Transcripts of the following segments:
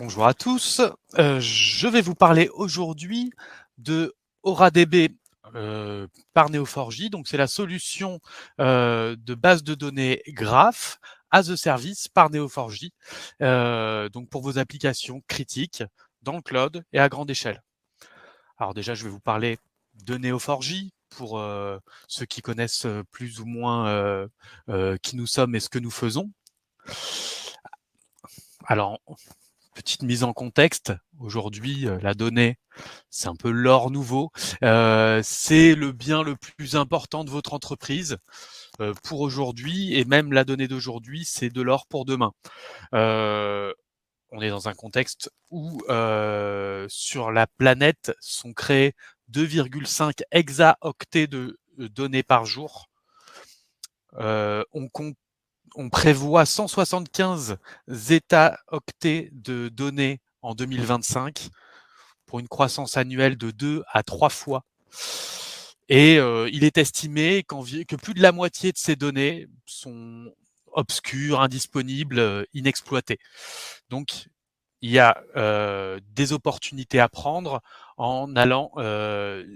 Bonjour à tous, je vais vous parler aujourd'hui de OraDB par Neo4j. Donc c'est la solution de base de données Graph as a service par Neo4j, donc pour vos applications critiques dans le cloud et à grande échelle. Alors déjà, je vais vous parler de Neo4j pour ceux qui connaissent plus ou moins qui nous sommes et ce que nous faisons. Alors, petite mise en contexte, aujourd'hui, la donnée, c'est un peu l'or nouveau. C'est le bien le plus important de votre entreprise pour aujourd'hui, et même la donnée d'aujourd'hui, c'est de l'or pour demain. On est dans un contexte où sur la planète sont créés 2,5 exaoctets de données par jour. On prévoit 175 zeta-octets de données en 2025 pour une croissance annuelle de 2 à 3 fois. Et il est estimé que plus de la moitié de ces données sont obscures, indisponibles, inexploitées. Donc, il y a des opportunités à prendre en allant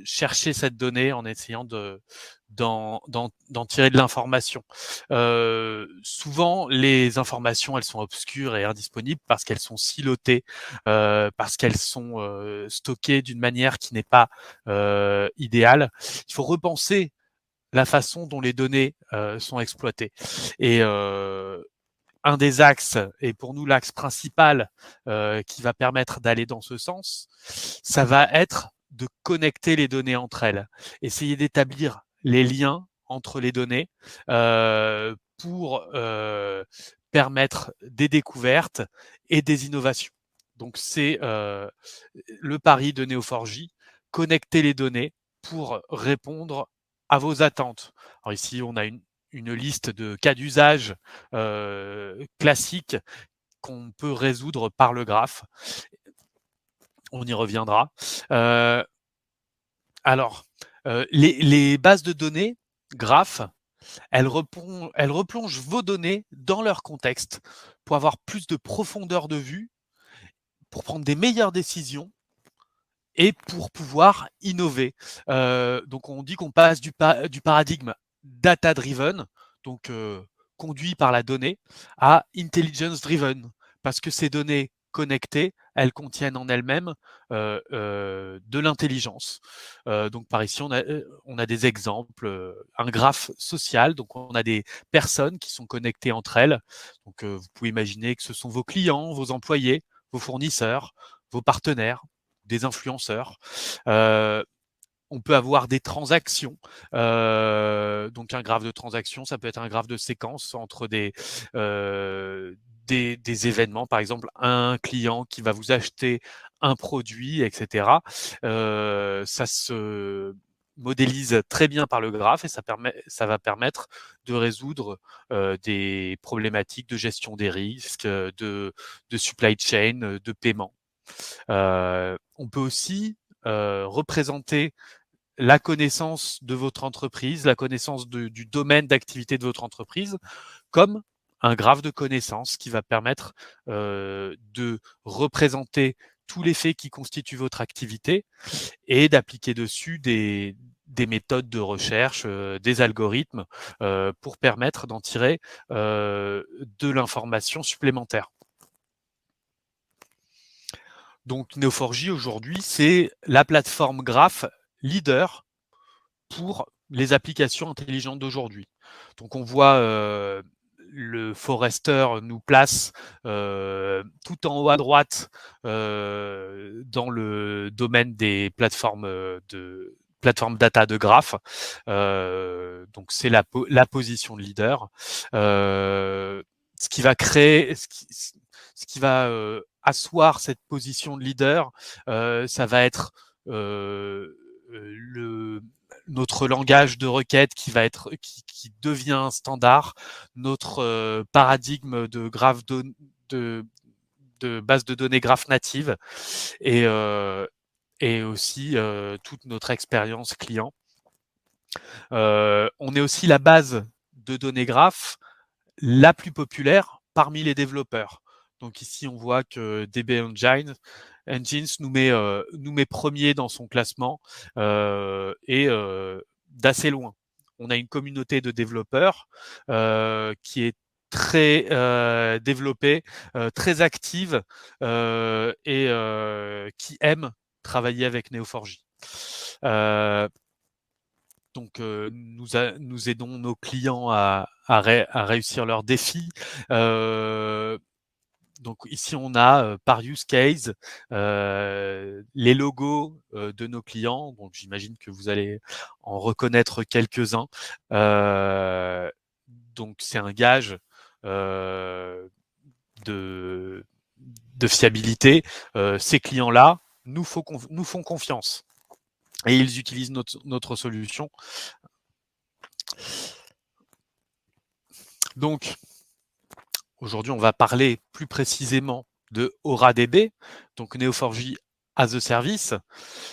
chercher cette donnée, en essayant d'en tirer de l'information. Souvent, les informations, elles sont obscures et indisponibles parce qu'elles sont silotées, parce qu'elles sont stockées d'une manière qui n'est pas idéale. Il faut repenser la façon dont les données sont exploitées. Et un des axes, et pour nous l'axe principal qui va permettre d'aller dans ce sens, ça va être de connecter les données entre elles, essayer d'établir les liens entre les données pour permettre des découvertes et des innovations. Donc c'est le pari de Neo4j, connecter les données pour répondre à vos attentes. Alors ici, on a une liste de cas d'usage classiques qu'on peut résoudre par le graphe. On y reviendra. Alors, les bases de données graphes, elles replongent vos données dans leur contexte pour avoir plus de profondeur de vue, pour prendre des meilleures décisions et pour pouvoir innover. Donc on dit qu'on passe du paradigme data-driven, donc conduit par la donnée, à intelligence-driven, parce que ces données connectées, elles contiennent en elles-mêmes de l'intelligence. Donc par ici, on a des exemples, un graphe social, donc on a des personnes qui sont connectées entre elles. Donc vous pouvez imaginer que ce sont vos clients, vos employés, vos fournisseurs, vos partenaires, des influenceurs. On peut avoir des transactions. Donc un graphe de transaction, ça peut être un graphe de séquence entre des événements, par exemple un client qui va vous acheter un produit, etc. Ça se modélise très bien par le graphe et ça va permettre de résoudre des problématiques de gestion des risques, de supply chain, de paiement. On peut aussi représenter la connaissance de votre entreprise, la connaissance du domaine d'activité de votre entreprise, comme un graphe de connaissances qui va permettre de représenter tous les faits qui constituent votre activité et d'appliquer dessus des méthodes de recherche, des algorithmes pour permettre d'en tirer de l'information supplémentaire. Donc Neo4j aujourd'hui, c'est la plateforme graph leader pour les applications intelligentes d'aujourd'hui. Donc on voit le Forrester nous place tout en haut à droite dans le domaine des plateformes data de graph. Donc c'est la position de leader. Ce qui va créer, ce qui va asseoir cette position de leader, ça va être notre langage de requête qui devient un standard, notre paradigme de graphe de base de données graph native et aussi toute notre expérience client. On est aussi la base de données graph la plus populaire parmi les développeurs. Donc ici, on voit que DB Engines nous met premier dans son classement et d'assez loin. On a une communauté de développeurs qui est très développée, très active et qui aime travailler avec Neo4j. Donc, nous aidons nos clients à réussir leurs défis. Donc ici, on a par use case les logos de nos clients. Donc j'imagine que vous allez en reconnaître quelques-uns. Donc c'est un gage de, de fiabilité. Ces clients-là nous font confiance et ils utilisent notre solution. Donc aujourd'hui, on va parler plus précisément de AuraDB, donc Neo4j as a service.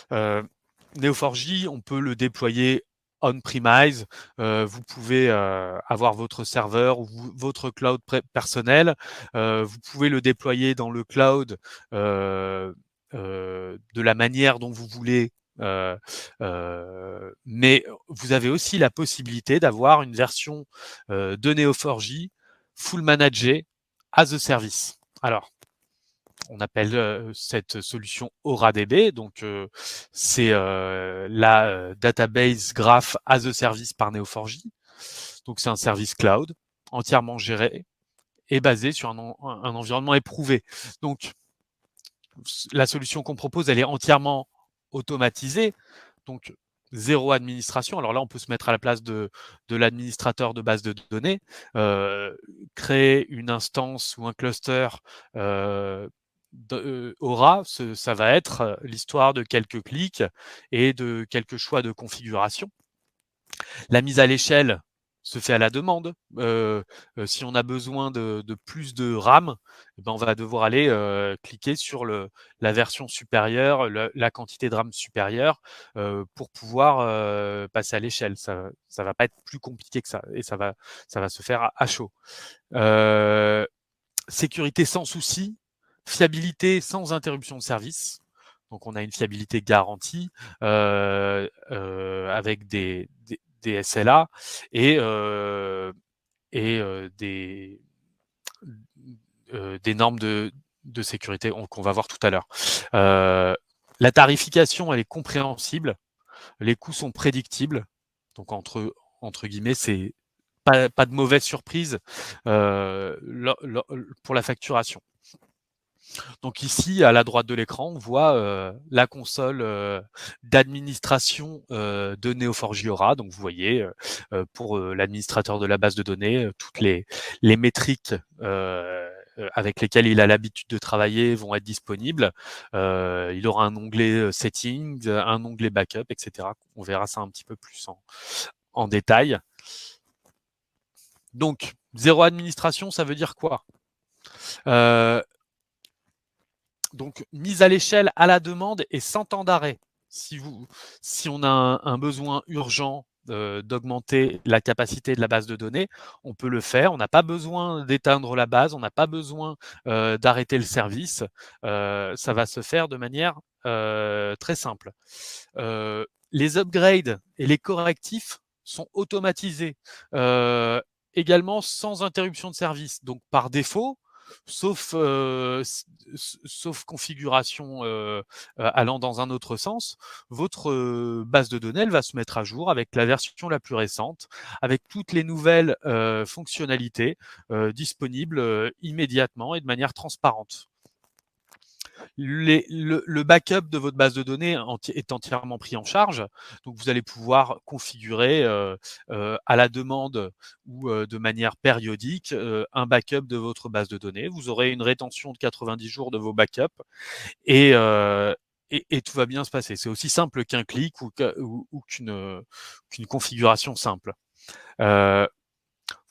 Neo4j, on peut le déployer on-premise. Vous pouvez avoir votre serveur ou votre cloud personnel. Vous pouvez le déployer dans le cloud de la manière dont vous voulez. Mais vous avez aussi la possibilité d'avoir une version de Neo4j full managée as a service. Alors, on appelle cette solution AuraDB, donc c'est la database graph as a service par Neo4j. Donc c'est un service cloud entièrement géré et basé sur un environnement éprouvé. Donc la solution qu'on propose, elle est entièrement automatisée, donc zéro administration. Alors là, on peut se mettre à la place de l'administrateur de base de données, créer une instance ou un cluster Aura, ça va être l'histoire de quelques clics et de quelques choix de configuration. La mise à l'échelle se fait à la demande. Si on a besoin de plus de RAM, eh ben on va devoir aller cliquer sur la version supérieure, la quantité de RAM supérieure pour pouvoir passer à l'échelle. Ça va pas être plus compliqué que ça et ça va se faire à chaud. Sécurité sans souci, fiabilité sans interruption de service. Donc on a une fiabilité garantie avec des SLA et des normes de sécurité qu'on va voir tout à l'heure. La tarification, elle est compréhensible. Les coûts sont prédictibles. Donc entre guillemets, c'est pas de mauvaise surprise pour la facturation. Donc ici, à la droite de l'écran, on voit la console d'administration de Neo4j Aura. Donc vous voyez, pour l'administrateur de la base de données, toutes les métriques avec lesquelles il a l'habitude de travailler vont être disponibles. Il aura un onglet Settings, un onglet Backup, etc. On verra ça un petit peu plus en détail. Donc, zéro administration, ça veut dire quoi donc, mise à l'échelle à la demande et sans temps d'arrêt. Si on a un besoin urgent d'augmenter la capacité de la base de données, on peut le faire. On n'a pas besoin d'éteindre la base, on n'a pas besoin d'arrêter le service. Ça va se faire de manière très simple. Les upgrades et les correctifs sont automatisés, également sans interruption de service. Donc, par défaut, sauf configuration allant dans un autre sens, votre base de données, elle va se mettre à jour avec la version la plus récente, avec toutes les nouvelles fonctionnalités disponibles immédiatement et de manière transparente. Le backup de votre base de données est entièrement pris en charge. Donc, vous allez pouvoir configurer à la demande ou de manière périodique un backup de votre base de données. Vous aurez une rétention de 90 jours de vos backups et tout va bien se passer. C'est aussi simple qu'un clic ou qu'une configuration simple. Vous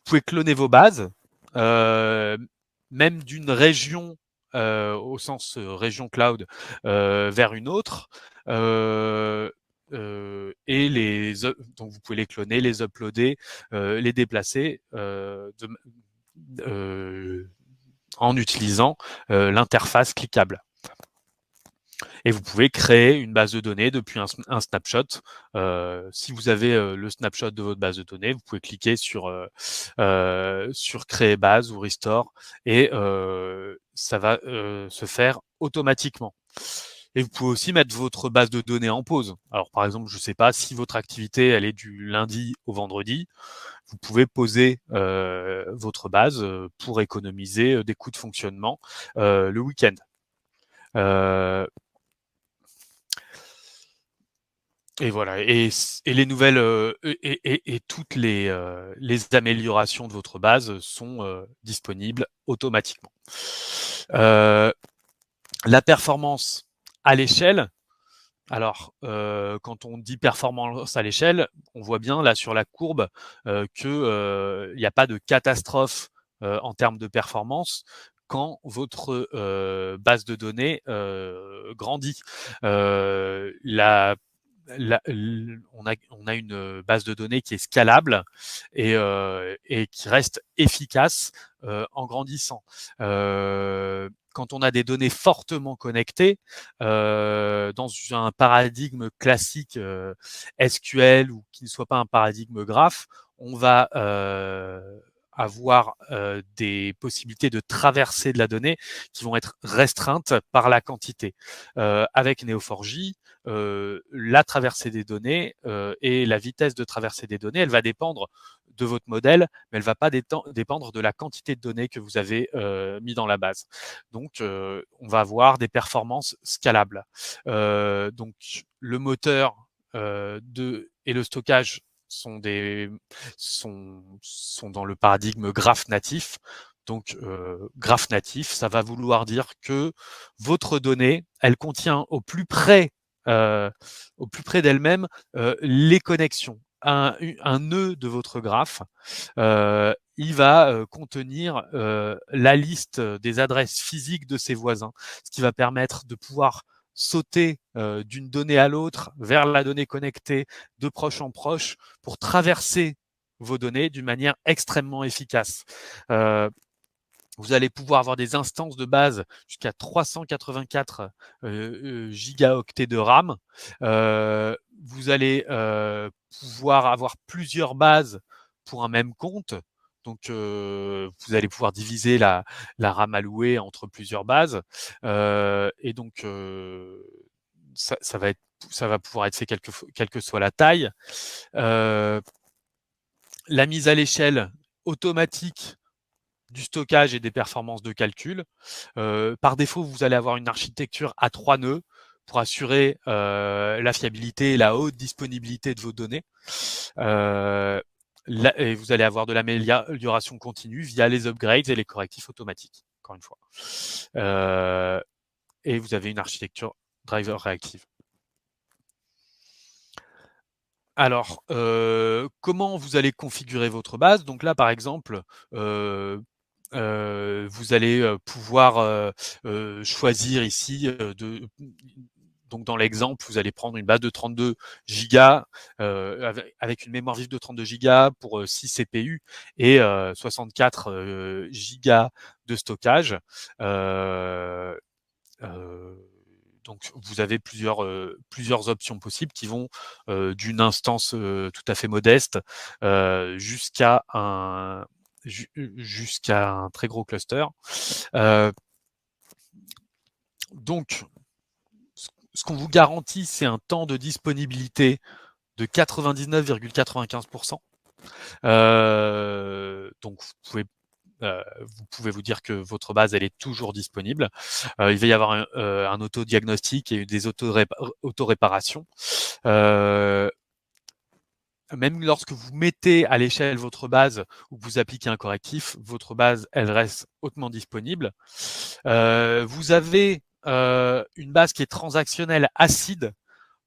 pouvez cloner vos bases, même d'une région au sens région cloud vers une autre. Et donc vous pouvez les cloner, les uploader, les déplacer en utilisant l'interface cliquable. Et vous pouvez créer une base de données depuis un snapshot. Si vous avez le snapshot de votre base de données, vous pouvez cliquer sur créer base ou restore et ça va se faire automatiquement. Et vous pouvez aussi mettre votre base de données en pause. Alors par exemple, je ne sais pas si votre activité elle est du lundi au vendredi, vous pouvez poser votre base pour économiser des coûts de fonctionnement le week-end. Et voilà, et les nouvelles et toutes les améliorations de votre base sont disponibles automatiquement. La performance à l'échelle. Alors, quand on dit performance à l'échelle, on voit bien là sur la courbe que il n'y a pas de catastrophe en termes de performance quand votre base de données grandit. On a une base de données qui est scalable et qui reste efficace en grandissant. Quand on a des données fortement connectées, dans un paradigme classique SQL ou qui ne soit pas un paradigme graph, on va avoir des possibilités de traversée de la donnée qui vont être restreintes par la quantité. Avec Neo4j, la traversée des données et la vitesse de traversée des données, elle va dépendre de votre modèle, mais elle ne va pas dépendre de la quantité de données que vous avez mis dans la base. Donc, on va avoir des performances scalables. Donc, le moteur et le stockage sont dans le paradigme graphe natif. Donc, graphe natif, ça va vouloir dire que votre donnée, elle contient au plus près d'elle-même les connexions. Un nœud de votre graphe, il va contenir la liste des adresses physiques de ses voisins, ce qui va permettre de pouvoir sauter d'une donnée à l'autre vers la donnée connectée de proche en proche pour traverser vos données d'une manière extrêmement efficace. Vous allez pouvoir avoir des instances de base jusqu'à 384 gigaoctets de RAM. Vous allez pouvoir avoir plusieurs bases pour un même compte. Donc, vous allez pouvoir diviser la RAM allouée entre plusieurs bases. Et donc, ça va pouvoir être fait quelle que soit la taille. La mise à l'échelle automatique du stockage et des performances de calcul. Par défaut, vous allez avoir une architecture à 3 nœuds pour assurer la fiabilité et la haute disponibilité de vos données. Et vous allez avoir de l'amélioration continue via les upgrades et les correctifs automatiques, encore une fois. Et vous avez une architecture driver réactive. Alors, comment vous allez configurer votre base? Donc là, par exemple, vous allez pouvoir choisir ici donc dans l'exemple, vous allez prendre une base de 32 gigas avec une mémoire vive de 32 gigas pour 6 CPU et 64 gigas de stockage. Donc vous avez plusieurs options possibles qui vont d'une instance tout à fait modeste jusqu'à un très gros cluster. Donc, ce qu'on vous garantit, c'est un temps de disponibilité de 99,95%. Donc, vous pouvez vous dire que votre base, elle est toujours disponible. Il va y avoir un auto-diagnostic et des auto-réparations. Même lorsque vous mettez à l'échelle votre base ou que vous appliquez un correctif, votre base, elle reste hautement disponible. Vous avez une base qui est transactionnelle acide,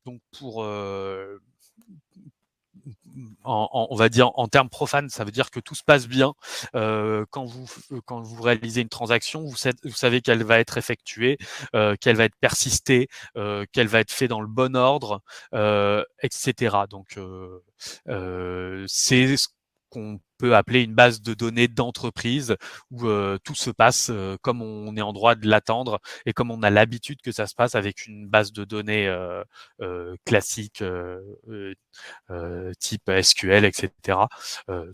donc on va dire en termes profanes, ça veut dire que tout se passe bien. Quand vous réalisez une transaction, vous savez qu'elle va être effectuée, qu'elle va être persistée, qu'elle va être faite dans le bon ordre, etc. Donc, c'est qu'on peut appeler une base de données d'entreprise où tout se passe comme on est en droit de l'attendre et comme on a l'habitude que ça se passe avec une base de données classique type SQL, etc.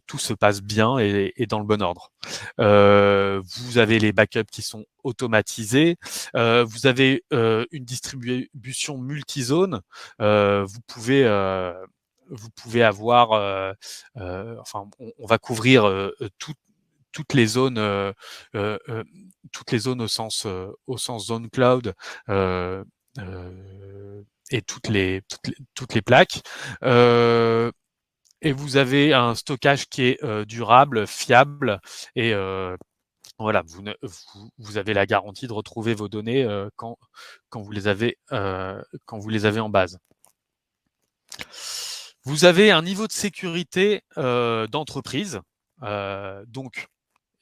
Tout se passe bien et dans le bon ordre. Vous avez les backups qui sont automatisés. Vous avez une distribution multizone. Vous pouvez avoir, enfin, on va couvrir toutes les zones, toutes les zones au sens zone cloud. Et toutes les plaques. Et vous avez un stockage qui est durable, fiable, et voilà, vous avez la garantie de retrouver vos données quand vous les avez en base. Vous avez un niveau de sécurité d'entreprise, donc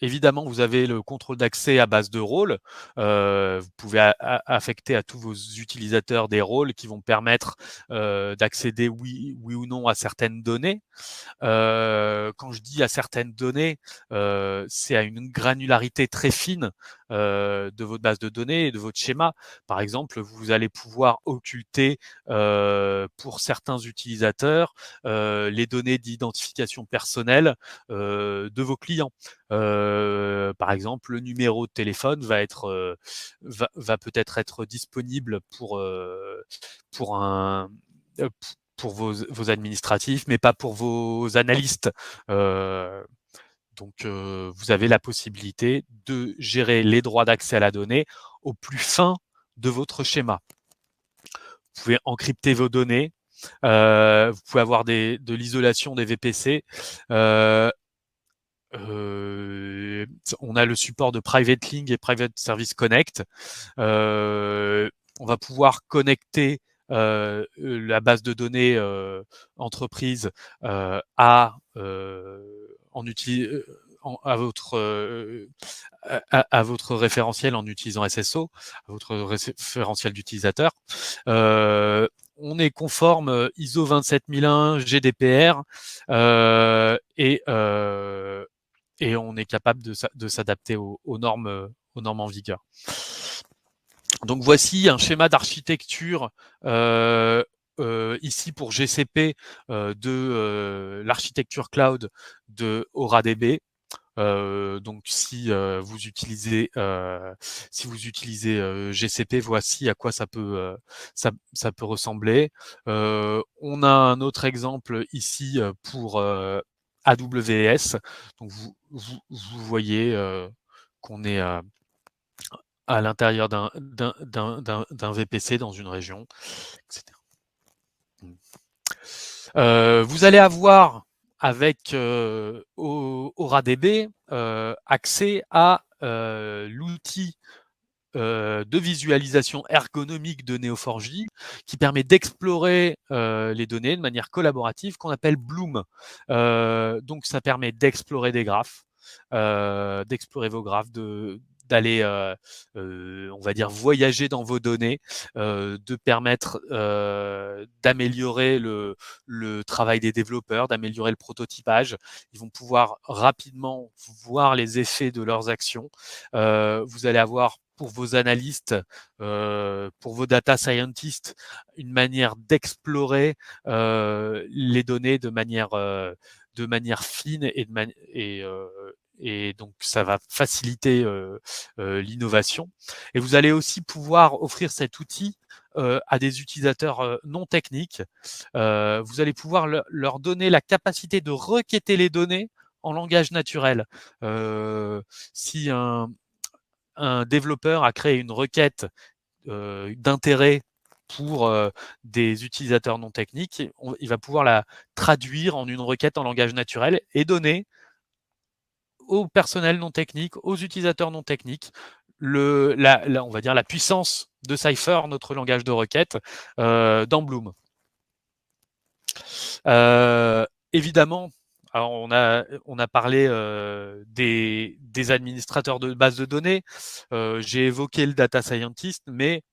évidemment, vous avez le contrôle d'accès à base de rôles. Vous pouvez affecter à tous vos utilisateurs des rôles qui vont permettre d'accéder oui ou non à certaines données. Quand je dis à certaines données, c'est à une granularité très fine de votre base de données et de votre schéma. Par exemple, vous allez pouvoir occulter pour certains utilisateurs les données d'identification personnelle de vos clients. Par exemple, le numéro de téléphone va peut-être être disponible pour un pour vos administratifs, mais pas pour vos analystes. Donc, vous avez la possibilité de gérer les droits d'accès à la donnée au plus fin de votre schéma. Vous pouvez encrypter vos données. Vous pouvez avoir de l'isolation des VPC. On a le support de Private Link et Private Service Connect. On va pouvoir connecter la base de données entreprise à votre référentiel en utilisant SSO, à votre référentiel d'utilisateur. On est conforme ISO 27001, GDPR et on est capable de s'adapter aux normes en vigueur. Donc voici un schéma d'architecture ici pour GCP de l'architecture cloud de OraDB. Donc si vous utilisez GCP, voici à quoi ça peut ressembler. On a un autre exemple ici pour AWS. Donc vous voyez qu'on est à l'intérieur d'un VPC dans une région, etc. Vous allez avoir avec OraDB accès à l'outil de visualisation ergonomique de Neo4j qui permet d'explorer les données de manière collaborative qu'on appelle Bloom. Donc ça permet d'explorer des graphes, d'explorer vos graphes, d'aller, on va dire, voyager dans vos données, de permettre d'améliorer le travail des développeurs, d'améliorer le prototypage. Ils vont pouvoir rapidement voir les effets de leurs actions. Vous allez avoir pour vos analystes, pour vos data scientists, une manière d'explorer les données de manière fine et donc ça va faciliter l'innovation. Et vous allez aussi pouvoir offrir cet outil à des utilisateurs non techniques. Vous allez pouvoir leur donner la capacité de requêter les données en langage naturel. Si un développeur a créé une requête d'intérêt pour des utilisateurs non techniques, il va pouvoir la traduire en une requête en langage naturel et donner au personnel non technique, aux utilisateurs non techniques, on va dire la puissance de Cypher, notre langage de requête, dans Bloom. Évidemment, Alors on a parlé des administrateurs de bases de données. J'ai évoqué le data scientist, mais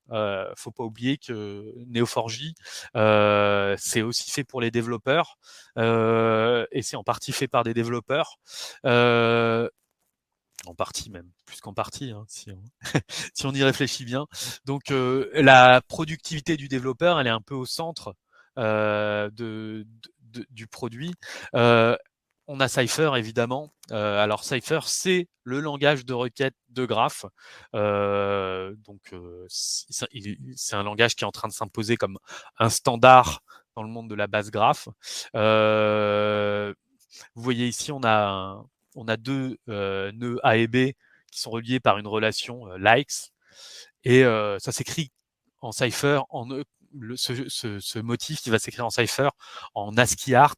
faut pas oublier que Neo4j c'est aussi fait pour les développeurs et c'est en partie fait par des développeurs. En partie même, plus qu'en partie, hein, si on y réfléchit bien. Donc la productivité du développeur, elle est un peu au centre du produit. Euh, on a Cypher évidemment. Alors Cypher, c'est le langage de requête de graphe. C'est un langage qui est en train de s'imposer comme un standard dans le monde de la base graphe. Vous voyez ici, on a deux nœuds A et B qui sont reliés par une relation likes. Et ça s'écrit en Cypher, ce motif qui va s'écrire en Cypher en ASCII art.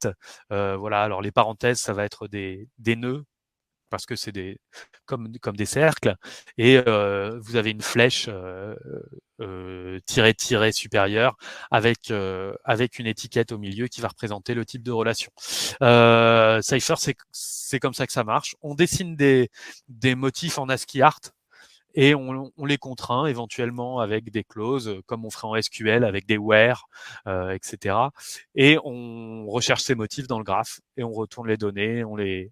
Voilà, alors les parenthèses, ça va être des nœuds parce que c'est comme des cercles. Et vous avez une flèche tiré supérieur avec une étiquette au milieu qui va représenter le type de relation. Cypher, c'est comme ça que ça marche. On dessine des motifs en ASCII art et on les contraint éventuellement avec des clauses, comme on ferait en SQL avec des where, etc. Et on recherche ces motifs dans le graphe et on retourne les données, et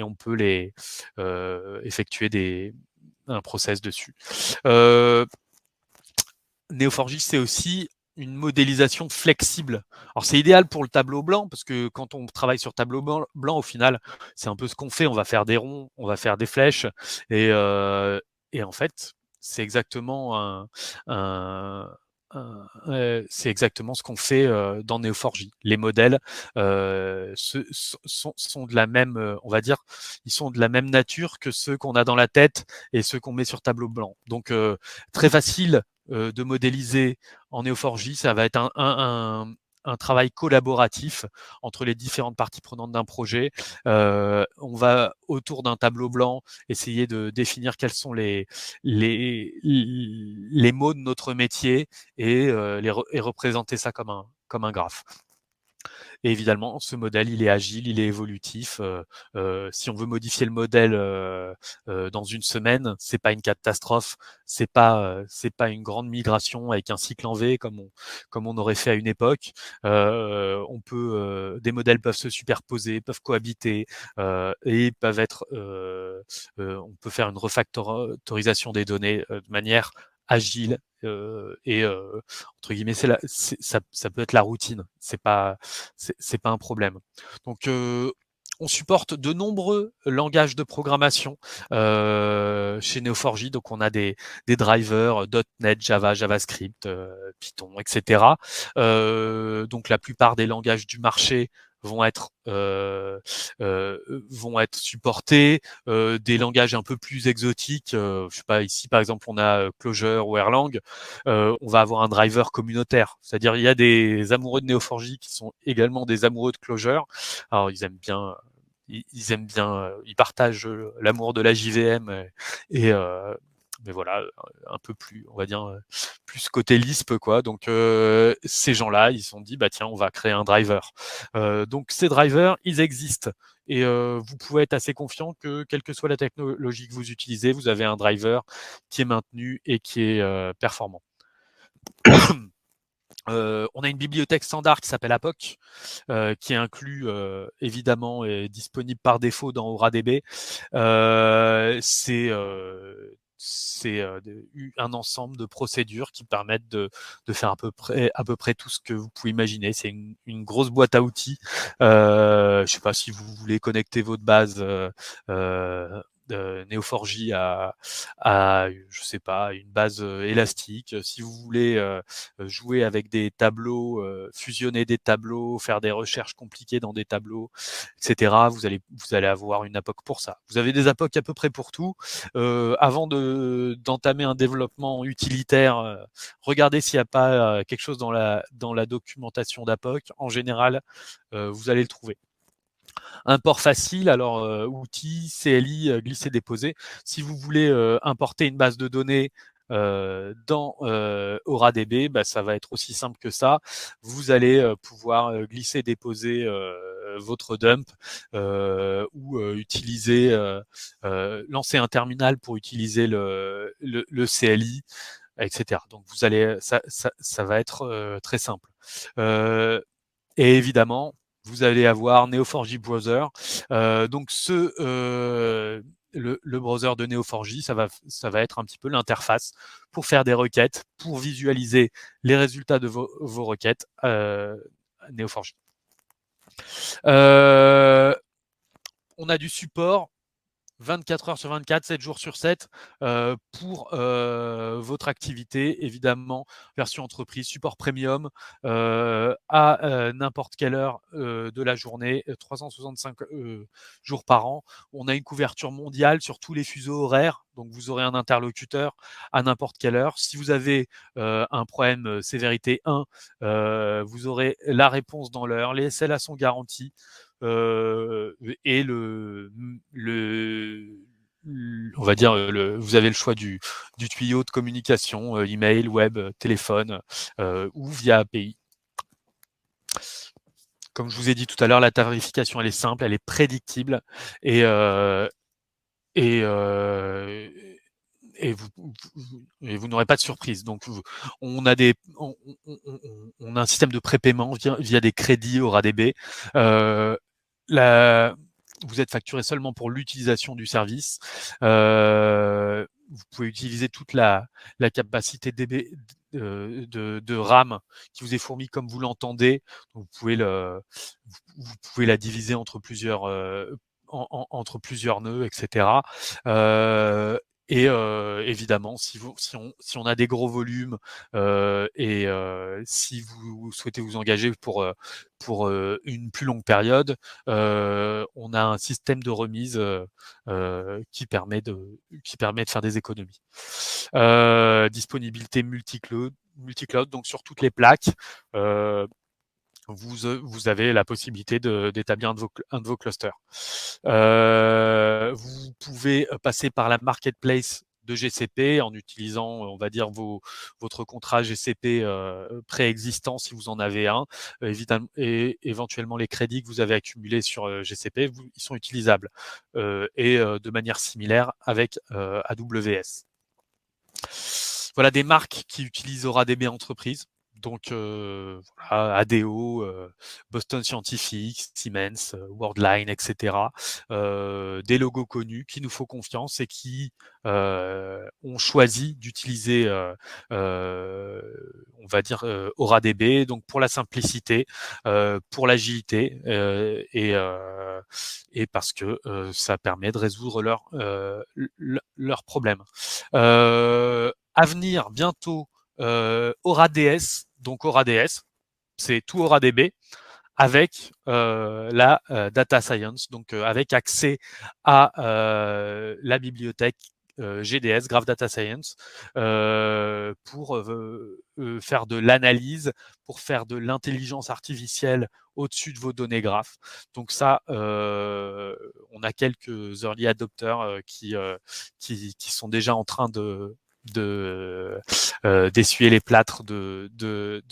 on peut les effectuer un process dessus. Neo4j, c'est aussi une modélisation flexible. Alors c'est idéal pour le tableau blanc parce que quand on travaille sur tableau blanc, au final, c'est un peu ce qu'on fait. On va faire des ronds, on va faire des flèches, et, euh, et en fait, c'est exactement c'est exactement ce qu'on fait dans Neo4j. Les modèles sont de la même, on va dire, ils sont de la même nature que ceux qu'on a dans la tête et ceux qu'on met sur tableau blanc. Donc très facile de modéliser en Neo4j, ça va être un travail collaboratif entre les différentes parties prenantes d'un projet. On va, autour d'un tableau blanc, essayer de définir quels sont les mots de notre métier et, et représenter ça comme un graphe. Et évidemment, ce modèle, il est agile, il est évolutif. Si on veut modifier le modèle dans une semaine, c'est pas une catastrophe. C'est pas une grande migration avec un cycle en V comme on aurait fait à une époque. Des modèles peuvent se superposer, peuvent cohabiter et peuvent être. On peut faire une refactorisation des données de manière agile et entre guillemets, ça peut être la routine. C'est pas un problème. Donc on supporte de nombreux langages de programmation chez Neo4j. Donc on a des drivers .NET, Java, JavaScript, Python, etc. Donc la plupart des langages du marché vont être supportés. Des langages un peu plus exotiques, je sais pas, ici par exemple on a Clojure ou Erlang, on va avoir un driver communautaire. C'est-à-dire il y a des amoureux de Neo4j qui sont également des amoureux de Clojure. Alors ils partagent l'amour de la JVM et mais voilà, un peu plus, on va dire, plus côté Lisp, quoi. Donc ces gens-là, ils se sont dit, bah tiens, on va créer un driver. Donc ces drivers, ils existent. Et vous pouvez être assez confiant que quelle que soit la technologie que vous utilisez, vous avez un driver qui est maintenu et qui est performant. On a une bibliothèque standard qui s'appelle APOC, qui est inclus évidemment et disponible par défaut dans AuraDB. C'est un ensemble de procédures qui permettent de faire à peu près tout ce que vous pouvez imaginer. C'est une grosse boîte à outils. Je ne sais pas si vous voulez connecter votre base Neo4j à je sais pas, une base élastique. Si vous voulez jouer avec des tableaux, fusionner des tableaux, faire des recherches compliquées dans des tableaux, etc. Vous allez avoir une APOC pour ça. Vous avez des APOC à peu près pour tout. Avant d'entamer un développement utilitaire, regardez s'il n'y a pas quelque chose dans la documentation d'APOC. En général, vous allez le trouver. Un port facile, alors outils, CLI, glisser-déposer. Si vous voulez importer une base de données dans AuraDB, bah, ça va être aussi simple que ça. Vous allez pouvoir glisser-déposer votre dump ou utiliser lancer un terminal pour utiliser le CLI, etc. Donc vous allez ça va être très simple. Et évidemment, vous allez avoir Neo4j Browser. Donc le browser de Neo4j, ça va être un petit peu l'interface pour faire des requêtes, pour visualiser les résultats de vos requêtes Neo4j. On a du support 24 heures sur 24, 7 jours sur 7 pour votre activité, évidemment, version entreprise, support premium à n'importe quelle heure de la journée, 365 jours par an. On a une couverture mondiale sur tous les fuseaux horaires, donc vous aurez un interlocuteur à n'importe quelle heure. Si vous avez un problème sévérité 1, vous aurez la réponse dans l'heure, les SLA sont garantis. Et on va dire, vous avez le choix du tuyau de communication, email, web, téléphone ou via API. Comme je vous ai dit tout à l'heure, la tarification, elle est simple, elle est prédictible et vous n'aurez pas de surprise. Donc, on a un système de prépaiement via des crédits au RADB. Vous êtes facturé seulement pour l'utilisation du service. Vous pouvez utiliser toute la capacité de RAM qui vous est fournie comme vous l'entendez. Vous pouvez la diviser entre plusieurs entre plusieurs nœuds, etc. Évidemment, si on a des gros volumes si vous souhaitez vous engager pour une plus longue période, on a un système de remise qui permet de faire des économies. Disponibilité multi-cloud, donc sur toutes les plaques. Vous avez la possibilité d'établir un de vos clusters. Vous pouvez passer par la marketplace de GCP en utilisant, on va dire, votre contrat GCP préexistant si vous en avez un. Évidemment, et éventuellement les crédits que vous avez accumulés sur GCP, ils sont utilisables de manière similaire avec AWS. Voilà des marques qui utilisent OraDB Entreprise. Donc voilà, ADO, Boston Scientific, Siemens, Worldline, etc. Des logos connus qui nous font confiance et qui ont choisi d'utiliser, on va dire, OraDB, donc pour la simplicité, pour l'agilité et parce que ça permet de résoudre leurs problèmes. À venir bientôt OraDS, donc OraDS, c'est tout OraDB avec la data science, donc avec accès à la bibliothèque GDS, Graph Data Science, pour faire de l'analyse, pour faire de l'intelligence artificielle au-dessus de vos données graphes. Donc ça, on a quelques early adopters qui sont déjà en train d'essuyer les plâtres de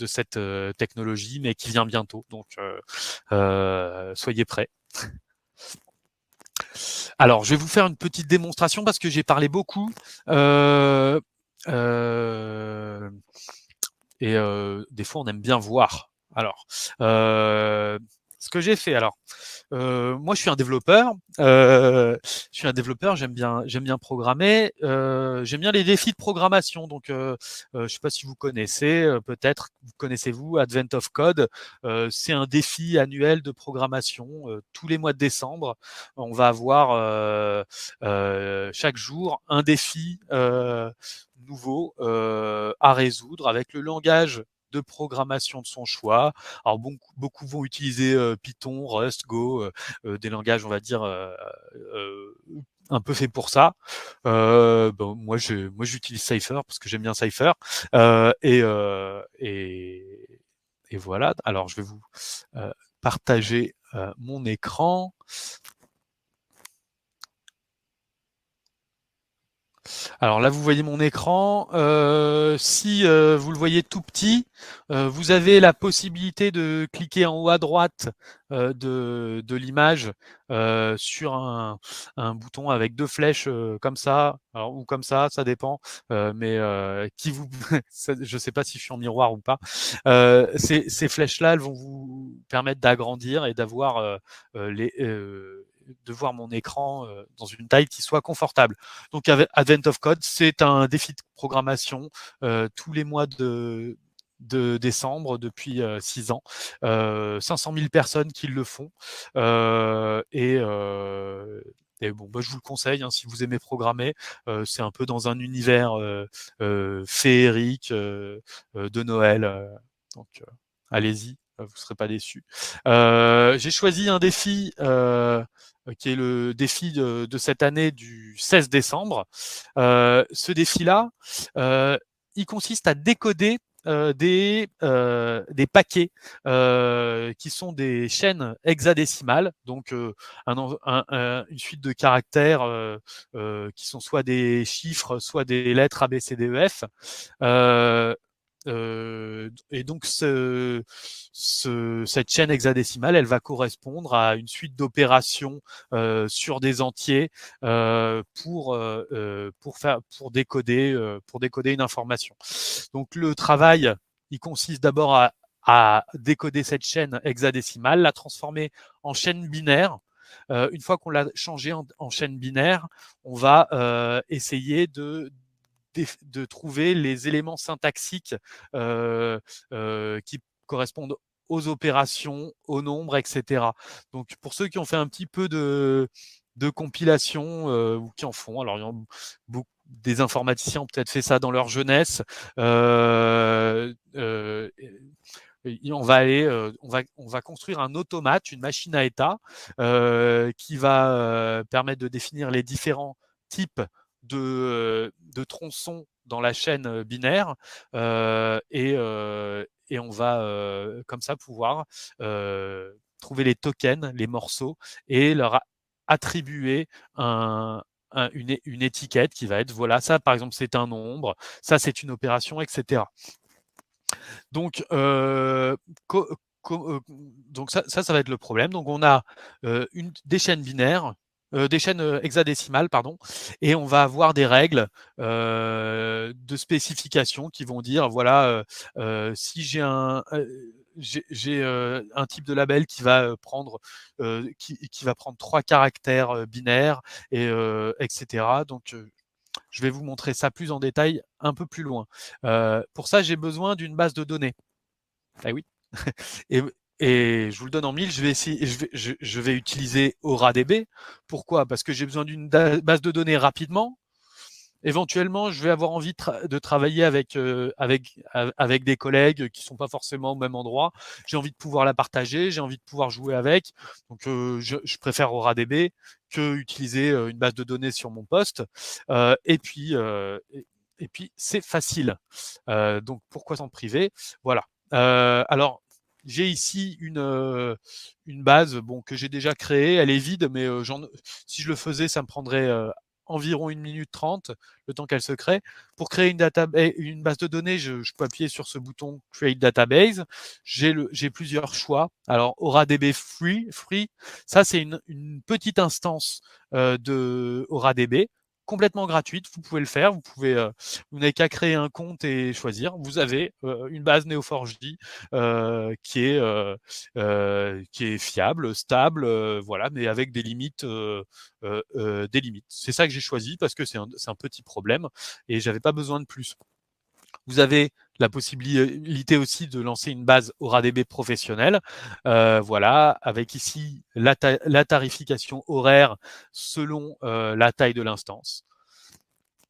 cette technologie, mais qui vient bientôt. Donc, soyez prêts. Alors, je vais vous faire une petite démonstration parce que j'ai parlé beaucoup. Des fois, on aime bien voir. Alors, ce que j'ai fait, alors, moi, je suis un développeur. J'aime bien programmer. J'aime bien les défis de programmation. Donc, je sais pas si vous connaissez, peut-être connaissez-vous Advent of Code. C'est un défi annuel de programmation. Tous les mois de décembre, on va avoir chaque jour un défi nouveau à résoudre avec le langage de programmation de son choix. Alors beaucoup vont utiliser Python, Rust, Go, des langages, on va dire, un peu faits pour ça. Moi, j'utilise Cypher parce que j'aime bien Cypher. Et voilà. Alors, je vais vous partager mon écran. Alors là, vous voyez mon écran. Si vous le voyez tout petit, vous avez la possibilité de cliquer en haut à droite de l'image sur un bouton avec deux flèches comme ça, alors, ou comme ça dépend. Mais qui vous, je ne sais pas si je suis en miroir ou pas. Ces flèches-là, elles vont vous permettre d'agrandir et d'avoir de voir mon écran dans une taille qui soit confortable. Donc Advent of Code, c'est un défi de programmation tous les mois de décembre depuis 6 ans. 500 000 personnes qui le font. Et bon, bah, je vous le conseille, hein, si vous aimez programmer, c'est un peu dans un univers féerique de Noël. Donc, allez-y, vous ne serez pas déçus. J'ai choisi un défi qui est le défi de cette année du 16 décembre. Ce défi-là, il consiste à décoder des paquets qui sont des chaînes hexadécimales, donc une suite de caractères qui sont soit des chiffres, soit des lettres A, B, C, D, E, F. Et donc cette chaîne hexadécimale, elle va correspondre à une suite d'opérations sur des entiers pour décoder une information. Donc le travail, il consiste d'abord à décoder cette chaîne hexadécimale, la transformer en chaîne binaire. Une fois qu'on l'a changée en chaîne binaire, on va essayer de trouver les éléments syntaxiques qui correspondent aux opérations, aux nombres, etc. Donc pour ceux qui ont fait un petit peu de compilation ou qui en font, alors il y en a beaucoup, des informaticiens ont peut-être fait ça dans leur jeunesse. On va construire un automate, une machine à état, qui va permettre de définir les différents types de tronçons dans la chaîne binaire et on va comme ça pouvoir trouver les tokens, les morceaux et leur attribuer une étiquette qui va être voilà, ça par exemple c'est un nombre, ça c'est une opération, etc. Donc, donc ça va être le problème. Donc on a des chaînes binaires, des chaînes hexadécimales, pardon, et on va avoir des règles de spécification qui vont dire voilà, si j'ai un type de label qui va prendre qui va prendre 3 caractères binaires et etc. Donc je vais vous montrer ça plus en détail un peu plus loin. Pour ça, j'ai besoin d'une base de données. Ah oui. Et, et je vous le donne en mille, je vais essayer, je vais utiliser AuraDB. Pourquoi? Parce que j'ai besoin d'une base de données rapidement. Éventuellement, je vais avoir envie de travailler avec des collègues qui sont pas forcément au même endroit. J'ai envie de pouvoir la partager, j'ai envie de pouvoir jouer avec. Donc, je préfère AuraDB que utiliser une base de données sur mon poste. Et puis, c'est facile. Donc, pourquoi s'en priver? Voilà. Alors, j'ai ici une base bon, que j'ai déjà créée. Elle est vide, mais si je le faisais, ça me prendrait environ 1 minute 30, le temps qu'elle se crée. Pour créer une base de données, je peux appuyer sur ce bouton Create Database. J'ai plusieurs choix. Alors, AuraDB Free, ça c'est une petite instance de AuraDB, complètement gratuite. Vous pouvez le faire. Vous n'avez qu'à créer un compte et choisir. Vous avez une base Neo4j qui est fiable, stable, voilà, mais avec des limites. Des limites. C'est ça que j'ai choisi parce que c'est un petit problème et j'avais pas besoin de plus. Vous avez la possibilité aussi de lancer une base AuraDB professionnelle, voilà, avec ici la tarification horaire selon la taille de l'instance.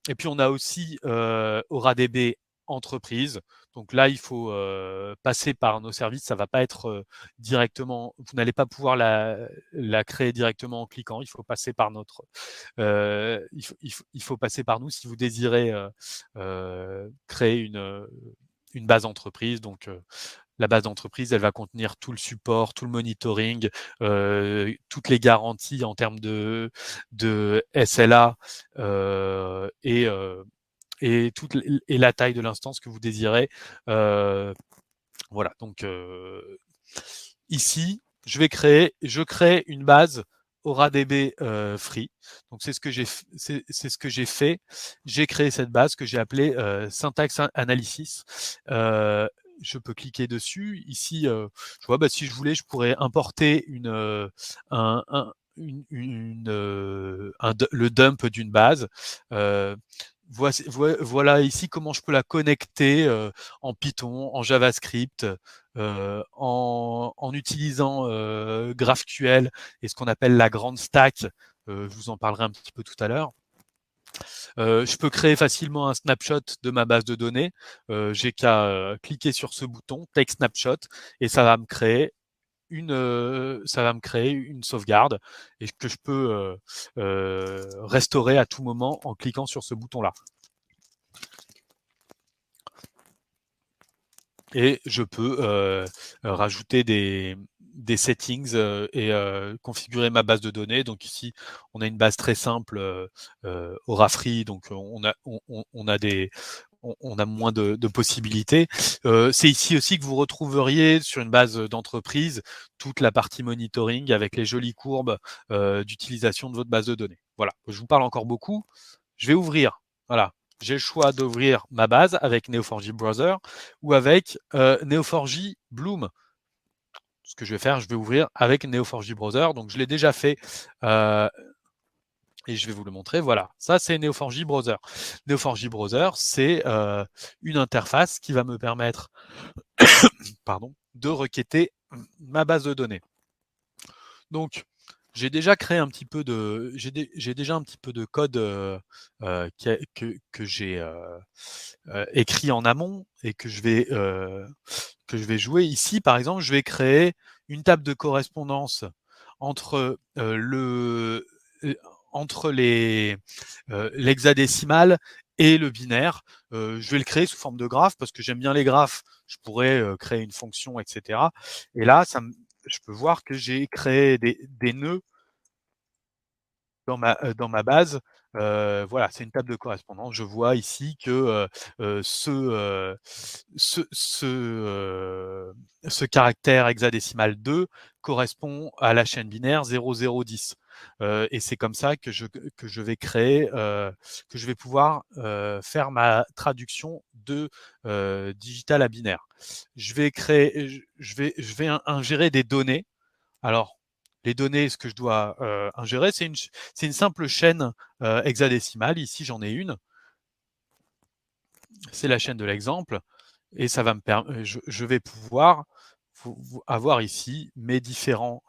Et puis on a aussi AuraDB entreprise. Donc là, il faut passer par nos services. Ça va pas être directement. Vous n'allez pas pouvoir la créer directement en cliquant. Il faut passer par notre. Il faut passer par nous si vous désirez créer une base entreprise. Donc la base d'entreprise, elle va contenir tout le support, tout le monitoring, toutes les garanties en termes de SLA et la taille de l'instance que vous désirez. Voilà, donc ici, je crée une base AuraDB free. Donc c'est ce que j'ai fait. J'ai créé cette base que j'ai appelée Syntax Analysis. Je peux cliquer dessus. Ici, je vois, si je voulais, je pourrais importer le dump d'une base. Voilà ici comment je peux la connecter en Python, en JavaScript, en utilisant GraphQL et ce qu'on appelle la grande stack. Je vous en parlerai un petit peu tout à l'heure. Je peux créer facilement un snapshot de ma base de données. J'ai qu'à cliquer sur ce bouton Take Snapshot et ça va me créer une sauvegarde et que je peux restaurer à tout moment en cliquant sur ce bouton-là. Et je peux rajouter des settings et configurer ma base de données. Donc ici, on a une base très simple Aura Free, donc on a moins de possibilités. C'est ici aussi que vous retrouveriez sur une base d'entreprise toute la partie monitoring avec les jolies courbes d'utilisation de votre base de données. Voilà, je vous parle encore beaucoup. Je vais ouvrir. Voilà, j'ai le choix d'ouvrir ma base avec Neo4j Browser ou avec Neo4j Bloom. Ce que je vais faire, je vais ouvrir avec Neo4j Browser. Donc, je l'ai déjà fait et je vais vous le montrer. Voilà, ça, c'est Neo4j Browser. Neo4j Browser, c'est une interface qui va me permettre de requêter ma base de données. Donc, j'ai déjà créé un petit peu de, j'ai déjà un petit peu de code que j'ai écrit en amont et que je vais jouer ici. Par exemple, je vais créer une table de correspondance entre entre l'hexadécimal et le binaire. Je vais le créer sous forme de graphe parce que j'aime bien les graphes. Je pourrais créer une fonction, etc. Et là, je peux voir que j'ai créé des nœuds dans ma base. Voilà, c'est une table de correspondance. Je vois ici que ce caractère hexadécimal 2 correspond à la chaîne binaire 0010. Et c'est comme ça que je vais créer, que je vais pouvoir faire ma traduction de digital à binaire. Je vais ingérer des données. Alors, les données, ce que je dois ingérer, c'est une simple chaîne hexadécimale. Ici, j'en ai une. C'est la chaîne de l'exemple. Et ça va me permettre, je vais pouvoir avoir ici mes différents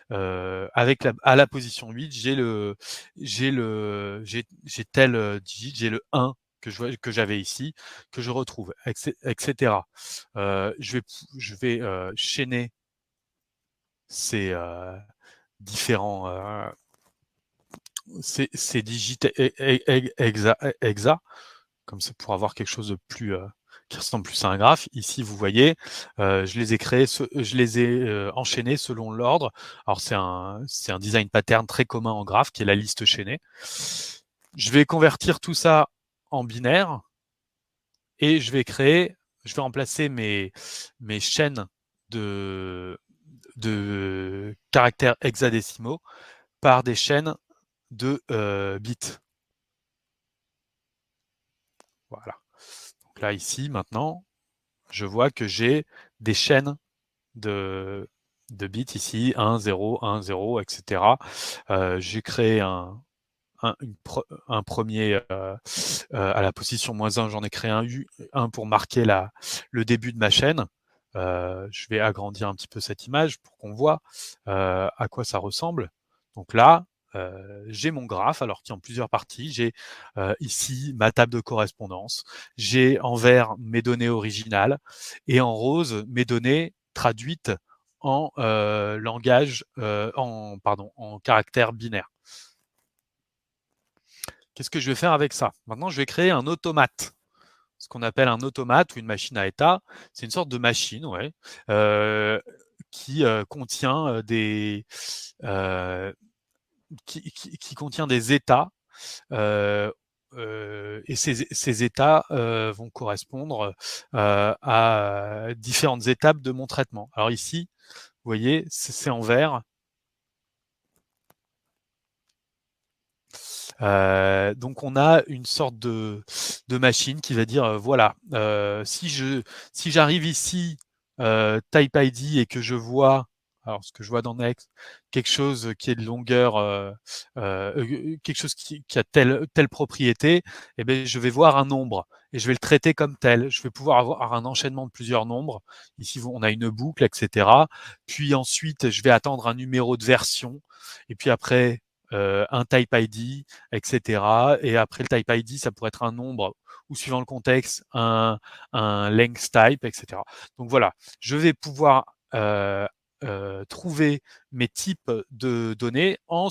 avec à la position 8, j'ai tel digit, j'ai le 1 que j'avais ici, que je retrouve, etc. Je vais chaîner ces différents ces digits hexa, comme ça pour avoir quelque chose de plus qui ressemble plus à un graphe. Ici, vous voyez, je les ai créés, je les ai enchaînés selon l'ordre. Alors c'est un design pattern très commun en graphe qui est la liste chaînée. Je vais convertir tout ça en binaire et je vais remplacer mes chaînes de caractères hexadécimaux par des chaînes de bits. Voilà. Donc là, ici, maintenant, je vois que j'ai des chaînes de bits ici, 1, 0, 1, 0, etc. J'ai créé un premier à la position -1, j'en ai créé un pour marquer le début de ma chaîne. Je vais agrandir un petit peu cette image pour qu'on voit à quoi ça ressemble. Donc là, j'ai mon graphe, alors qui est en plusieurs parties. J'ai ici ma table de correspondance. J'ai en vert mes données originales et en rose mes données traduites en en caractère binaire. Qu'est-ce que je vais faire avec ça? Maintenant, je vais créer un automate. ce qu'on appelle un automate ou une machine à état. C'est une sorte de machine, ouais, qui contient qui contient des états, et ces états vont correspondre à différentes étapes de mon traitement. Alors ici, vous voyez, c'est en vert. Donc on a une sorte de machine qui va dire voilà, si j'arrive ici, Type ID, et que je vois, alors ce que je vois dans Next, quelque chose qui est de longueur, quelque chose qui a telle propriété, et ben je vais voir un nombre et je vais le traiter comme tel. Je vais pouvoir avoir un enchaînement de plusieurs nombres. Ici on a une boucle, etc. Puis ensuite je vais attendre un numéro de version, et puis après un type ID, etc. Et après le type ID, ça pourrait être un nombre ou, suivant le contexte, un length type, etc. Donc voilà, je vais pouvoir trouver mes types de données en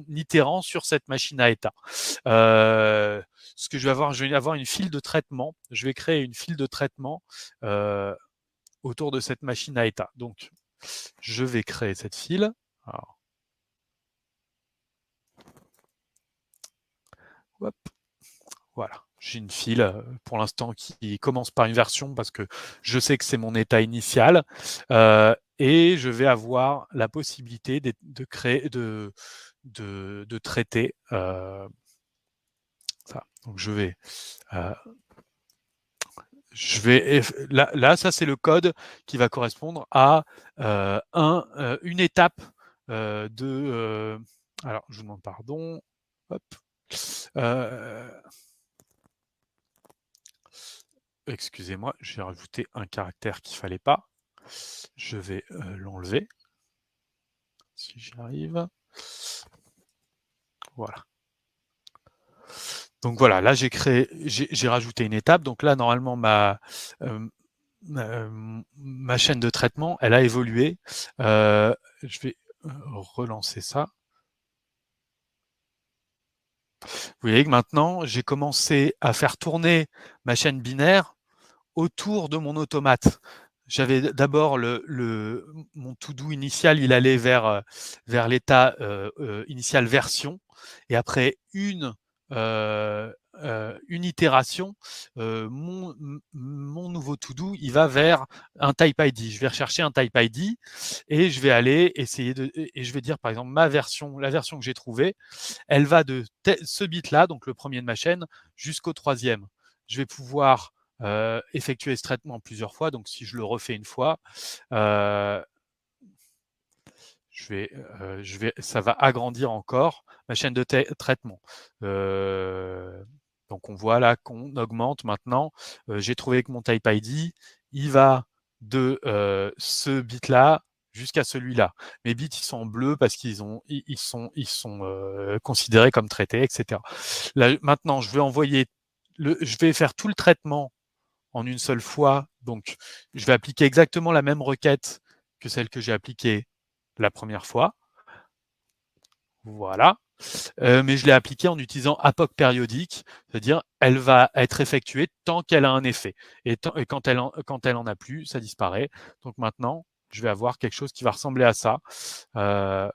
itérant sur cette machine à état. Ce que je vais avoir une file de traitement. Je vais créer une file de traitement autour de cette machine à état. Donc, je vais créer cette file. Alors, hop. Voilà, j'ai une file pour l'instant qui commence par une version parce que je sais que c'est mon état initial, et je vais avoir la possibilité de créer, de traiter ça. Donc euh, là, ça c'est le code qui va correspondre à une étape alors je vous demande pardon. Hop. Euh, Excusez-moi, j'ai rajouté un caractère qu'il ne fallait pas. Je vais l'enlever, si j'y arrive. Voilà. Donc voilà, là j'ai rajouté une étape. Donc là, normalement, euh, ma chaîne de traitement, elle a évolué. Je vais relancer ça. Vous voyez que maintenant, j'ai commencé à faire tourner ma chaîne binaire autour de mon automate. J'avais d'abord mon to-do initial, il allait vers l'état initial version, et après une itération, mon nouveau to-do, il va vers un type ID. Je vais rechercher un type ID et je vais aller essayer et je vais dire par exemple la version que j'ai trouvée, elle va de ce bit-là, donc le premier de ma chaîne, jusqu'au troisième. Je vais pouvoir effectuer ce traitement plusieurs fois. Donc, si je le refais une fois, ça va agrandir encore ma chaîne de traitement. Donc, on voit là qu'on augmente maintenant. J'ai trouvé que mon type ID, il va de ce bit-là jusqu'à celui-là. Mes bits, ils sont en bleu parce ils sont considérés comme traités, etc. Là, maintenant, je vais faire tout le traitement en une seule fois. Donc, je vais appliquer exactement la même requête que celle que j'ai appliquée la première fois. Voilà. Mais je l'ai appliquée en utilisant APOC périodique, c'est-à-dire elle va être effectuée tant qu'elle a un effet. Et quand elle en a plus, ça disparaît. Donc maintenant, je vais avoir quelque chose qui va ressembler à ça. Euh,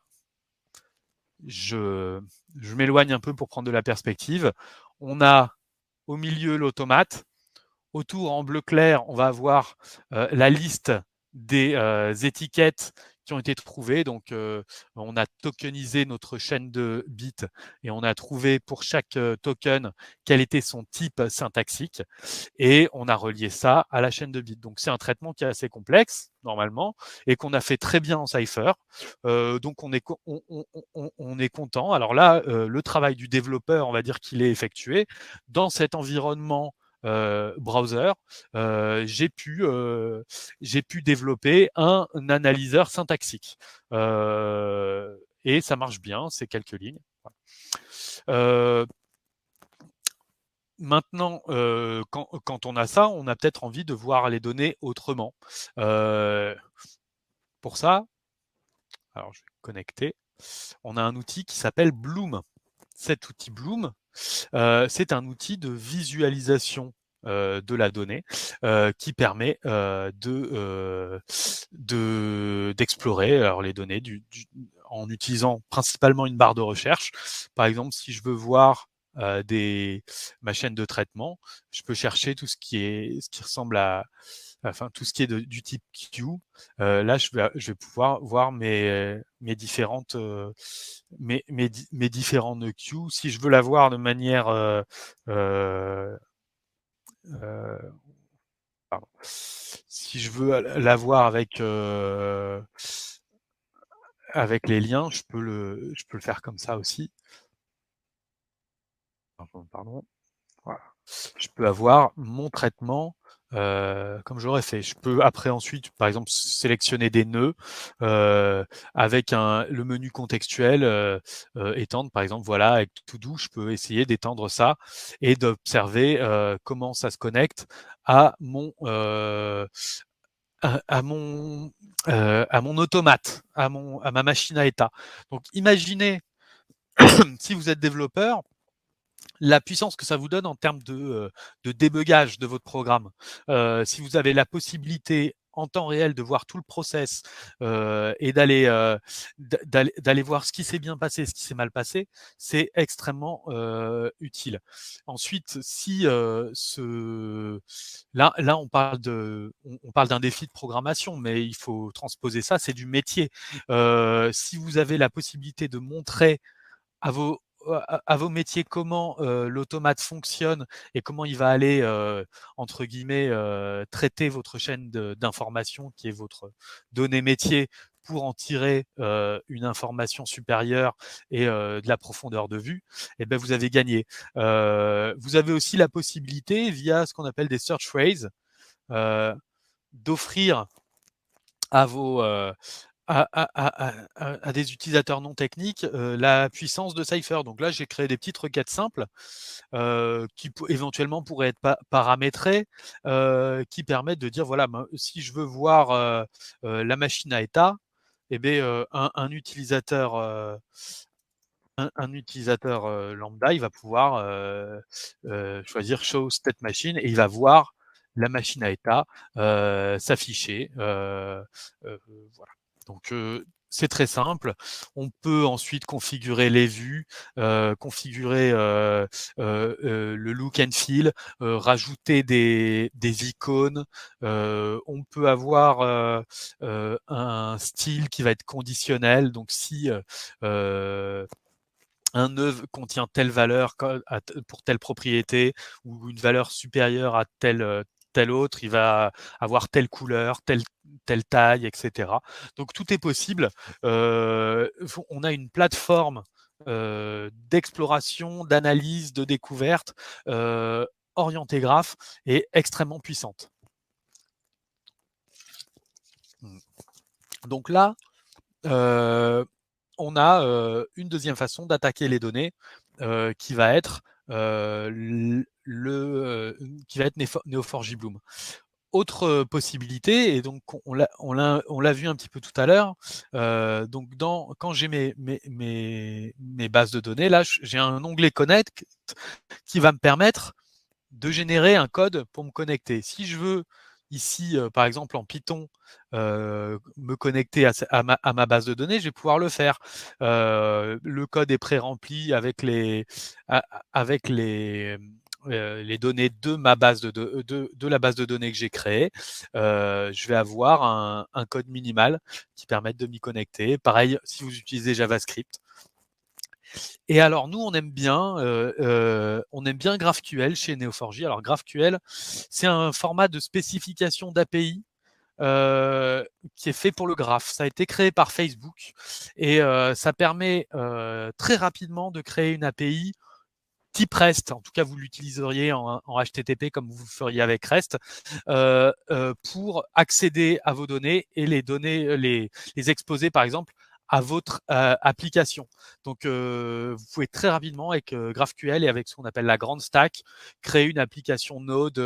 je je m'éloigne un peu pour prendre de la perspective. On a au milieu l'automate. Autour, en bleu clair, on va avoir la liste des étiquettes qui ont été trouvées. Donc, on a tokenisé notre chaîne de bits et on a trouvé pour chaque token quel était son type syntaxique, et on a relié ça à la chaîne de bits. Donc, c'est un traitement qui est assez complexe, normalement, et qu'on a fait très bien en Cypher. Donc, on est content. Alors là, le travail du développeur, on va dire qu'il est effectué. Dans cet environnement browser, j'ai pu développer un analyseur syntaxique. Et ça marche bien, c'est quelques lignes. Euh, Maintenant, quand on a ça, on a peut-être envie de voir les données autrement. Pour ça, alors je vais connecter. On a un outil qui s'appelle Bloom. Cet outil Bloom, c'est un outil de visualisation de la donnée, qui permet d'explorer alors les données en utilisant principalement une barre de recherche. Par exemple, si je veux voir ma chaîne de traitement, je peux chercher tout ce qui ressemble tout ce qui est du type queue. Là, je vais pouvoir voir mes différentes mes différents nœuds queues. Si je veux la voir de manière pardon. Si je veux la voir avec les liens, je peux le faire comme ça aussi. Pardon. Voilà. Je peux avoir mon traitement comme j'aurais fait. Je peux après ensuite, par exemple, sélectionner des nœuds avec le menu contextuel, étendre, par exemple, voilà, avec To-Do, je peux essayer d'étendre ça et d'observer comment ça se connecte à mon à mon à mon automate, à ma machine à état. Donc, imaginez si vous êtes développeur, la puissance que ça vous donne en termes de débugage de votre programme. Si vous avez la possibilité en temps réel de voir tout le process et d'aller voir ce qui s'est bien passé, ce qui s'est mal passé, c'est extrêmement utile. Ensuite, si là on parle d'un défi de programmation, mais il faut transposer ça, c'est du métier. Si vous avez la possibilité de montrer à vos métiers comment l'automate fonctionne et comment il va aller entre guillemets traiter votre chaîne d'information qui est votre donnée métier pour en tirer une information supérieure et de la profondeur de vue, et ben vous avez gagné. Vous avez aussi la possibilité via ce qu'on appelle des search phrases d'offrir à vos à des utilisateurs non techniques la puissance de Cypher. Donc là, j'ai créé des petites requêtes simples qui éventuellement pourraient être paramétrées, qui permettent de dire voilà, si je veux voir la machine à état, eh bien, un utilisateur lambda, il va pouvoir choisir Show State Machine et il va voir la machine à état s'afficher. Voilà. Donc, c'est très simple. On peut ensuite configurer les vues, configurer le look and feel, rajouter des icônes. On peut avoir un style qui va être conditionnel. Donc, si un nœud contient telle valeur pour telle propriété ou une valeur supérieure à telle autre, il va avoir telle couleur, telle taille, etc. Donc tout est possible. On a une plateforme d'exploration, d'analyse, de découverte orientée graph et extrêmement puissante. Donc là, on a une deuxième façon d'attaquer les données qui va être Neo4j Bloom. Autre possibilité, et donc on l'a vu un petit peu tout à l'heure, donc quand j'ai mes bases de données, là j'ai un onglet Connect qui va me permettre de générer un code pour me connecter. Si je veux ici, par exemple en Python, me connecter à ma base de données, je vais pouvoir le faire. Le code est pré-rempli avec les données de ma base de la base de données que j'ai créée. Je vais avoir un code minimal qui permette de m'y connecter. Pareil, si vous utilisez JavaScript. Et alors nous, on aime bien GraphQL chez Neo4j. Alors GraphQL, c'est un format de spécification d'API qui est fait pour le graphe. Ça a été créé par Facebook et ça permet très rapidement de créer une API type REST. En tout cas, vous l'utiliseriez en HTTP comme vous le feriez avec REST pour accéder à vos données et les exposer, par exemple, à votre application. Donc, vous pouvez très rapidement, avec GraphQL et avec ce qu'on appelle la grande stack, créer une application Node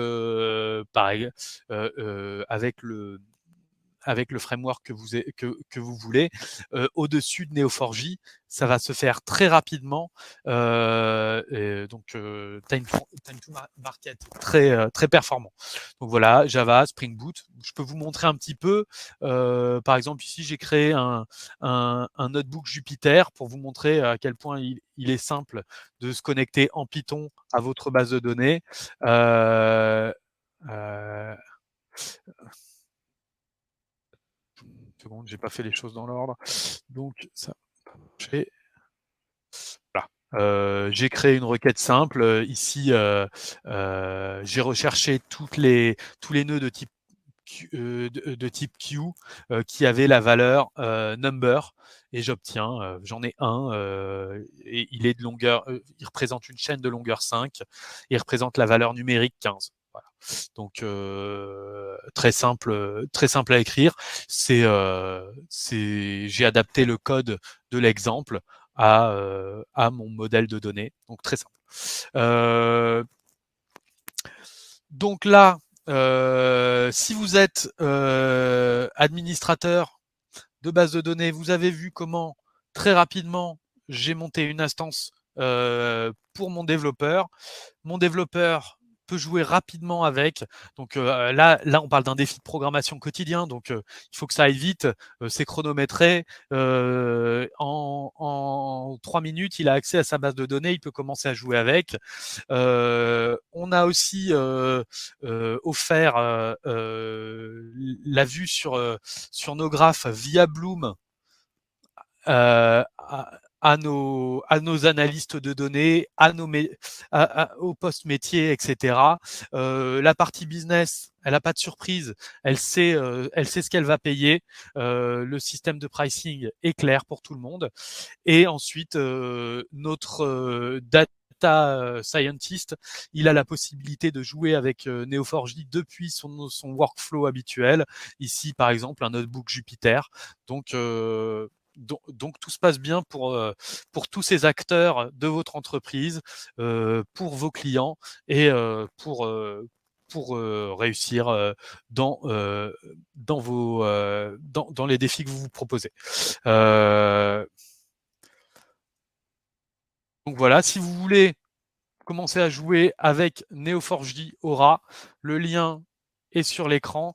avec avec le framework que vous voulez, au-dessus de Neo4j. Ça va se faire très rapidement. Donc, time to market très performant. Donc voilà, Java, Spring Boot. Je peux vous montrer un petit peu. Par exemple, ici, j'ai créé un notebook Jupyter pour vous montrer à quel point il est simple de se connecter en Python à votre base de données. Euh, une seconde, j'ai pas fait les choses dans l'ordre. Donc ça, voilà. J'ai créé une requête simple. Ici, j'ai recherché tous les nœuds de type Q qui avaient la valeur number, et j'obtiens, j'en ai un, et il est de longueur, il représente une chaîne de longueur 5, il représente la valeur numérique 15. Voilà. Donc très simple à écrire. J'ai adapté le code de l'exemple à mon modèle de données, donc très simple. Donc là, si vous êtes administrateur de base de données, vous avez vu comment très rapidement j'ai monté une instance pour mon développeur. Mon développeur peut jouer rapidement avec. Donc là, on parle d'un défi de programmation quotidien, donc il faut que ça aille vite. C'est chronométré. En 3 minutes, il a accès à sa base de données, il peut commencer à jouer avec. On a aussi offert la vue sur nos graphes via Bloom à nos analystes de données, aux postes métiers, etc. La partie business, elle n'a pas de surprise, elle sait ce qu'elle va payer. Le système de pricing est clair pour tout le monde. Et ensuite, notre data scientist, il a la possibilité de jouer avec Neo4j depuis son workflow habituel. Ici, par exemple, un notebook Jupyter. Donc, tout se passe bien pour tous ces acteurs de votre entreprise, pour vos clients et pour réussir dans les défis que vous vous proposez. Donc voilà, si vous voulez commencer à jouer avec Neo4j Aura, le lien est sur l'écran.